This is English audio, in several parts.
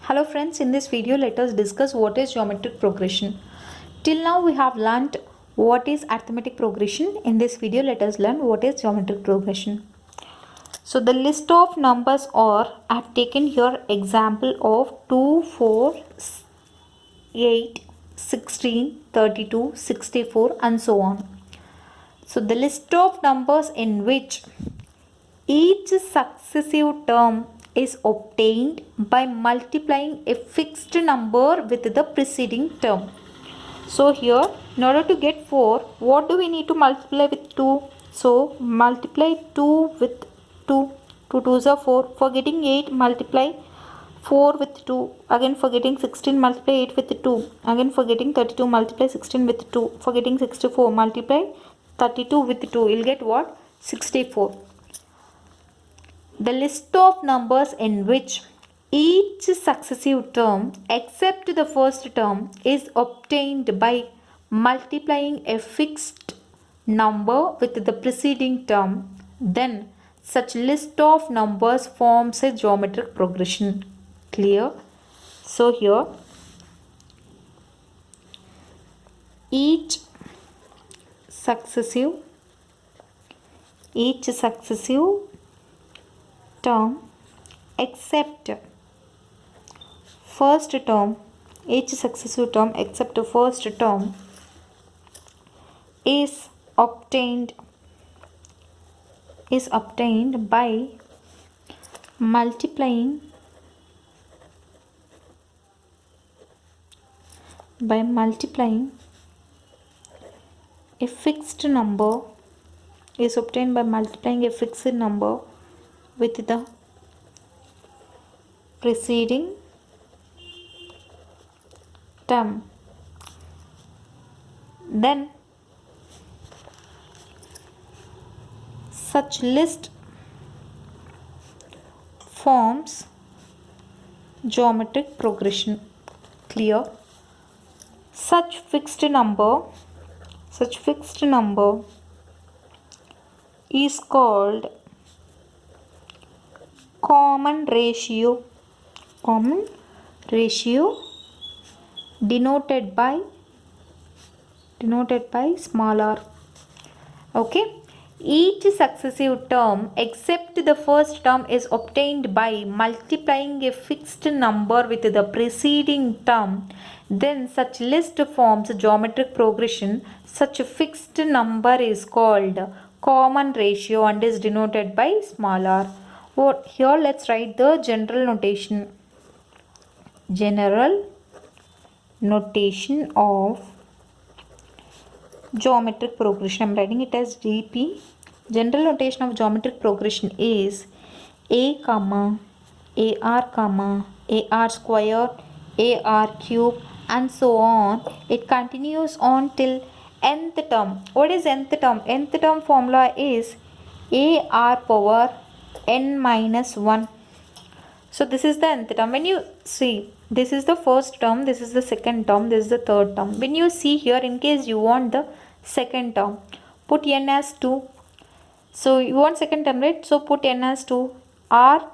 Hello friends, in this video let us discuss what is geometric progression. Till now we have learnt what is arithmetic progression. In this video let us learn what is geometric progression. So the list of numbers are, I have taken here example of 2, 4, 8, 16, 32, 64 and so on. So the list of numbers in which each successive term is obtained by multiplying a fixed number with the preceding term. So here, in order to get 4, what do we need to multiply with 2? So multiply 2 with 2. 2 2s are 4. For getting 8, multiply 4 with 2. Again for getting 16, multiply 8 with 2. Again for getting 32, multiply 16 with 2. For getting 64, multiply 32 with 2. You'll get what? 64. The list of numbers in which each successive term except the first term is obtained by multiplying a fixed number with the preceding term, then such list of numbers forms a geometric progression. Clear? So here each successive term except first term, each successive term except the first term is obtained by multiplying a fixed number, is obtained by multiplying a fixed number with the preceding term. Then such list forms geometric progression. Clear? Such fixed number is called common ratio denoted by small r. Okay, each successive term except the first term is obtained by multiplying a fixed number with the preceding term, then such list forms geometric progression. Such a fixed number is called common ratio and is denoted by small r. Here let's write the general notation of geometric progression. I am writing it as GP. General notation of geometric progression is a comma ar square, ar cube and so on. It continues on till nth term. What is nth term? Nth term formula is ar power n minus 1. So this is the nth term. When you see, this is the first term, this is the second term, this is the third term. When you see here, in case you want the second term, put n as 2. So you want second term, right? So put n as 2. R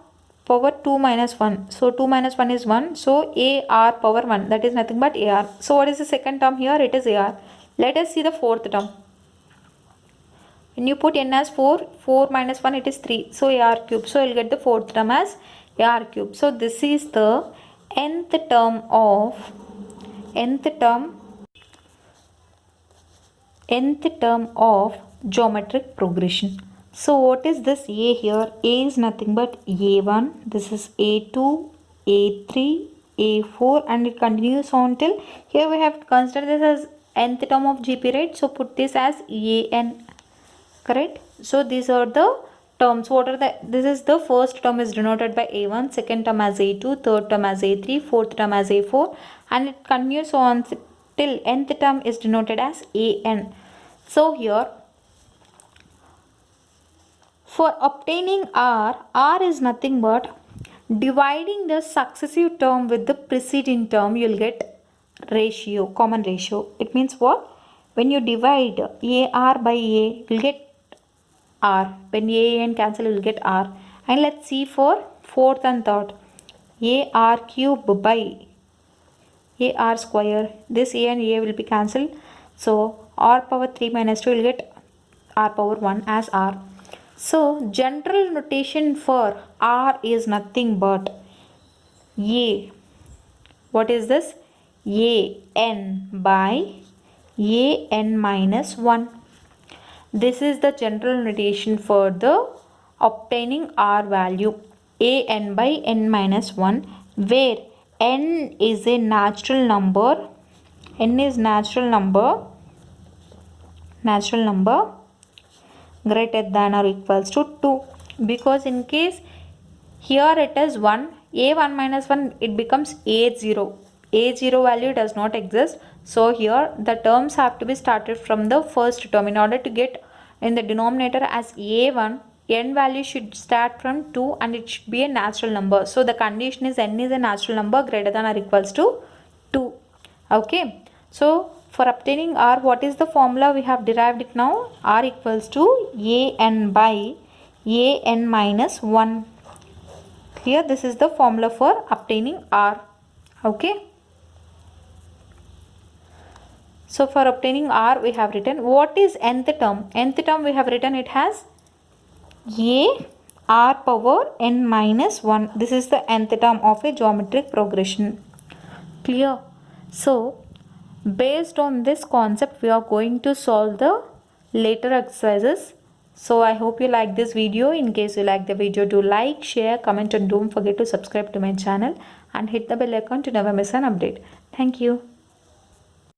power 2 minus 1. So 2 minus 1 is 1. So ar power 1. That is nothing but ar. So what is the second term here? It is ar. Let us see the fourth term. When you put n as 4, 4 minus 1 it is 3. So ar cube. So you will get the fourth term as ar cube. So this is the nth term of geometric progression. So what is this a here? A is nothing but a1. This is a2, a3, a4 and it continues on till here. We have to consider this as nth term of GP, right? So put this as an. Correct? So these are the terms. This is the first term is denoted by a1, second term as a2, third term as a3, fourth term as a4 and it continues on till nth term is denoted as an. So here for obtaining r is nothing but dividing the successive term with the preceding term. You will get ratio, common ratio. It means what? When you divide ar by a, you will get r. When a and cancel, you will get r. And let's see for fourth and third. ar cube by ar square. This a and a will be cancelled. So r power 3 minus 2 will get r power 1 as r. So general notation for r is nothing but a. What is this? A n by a n minus 1. This is the general notation for the obtaining r value, a n by n minus 1, where n is a natural number. N is natural number greater than or equals to 2, because in case here it is 1, a1 minus 1, it becomes a0. A0 value does not exist. So here the terms have to be started from the first term. In order to get in the denominator as a1, n value should start from 2 and it should be a natural number. So the condition is n is a natural number greater than or equals to 2. Okay. So for obtaining r, what is the formula? We have derived it now. R equals to a n by a n minus 1. Here this is the formula for obtaining r. Okay. So for obtaining r, we have written, what is nth term? Nth term we have written it has a r power n minus 1. This is the nth term of a geometric progression. Clear? So based on this concept, we are going to solve the later exercises. So I hope you like this video. In case you like the video, do like, share, comment, and don't forget to subscribe to my channel and hit the bell icon to never miss an update. Thank you.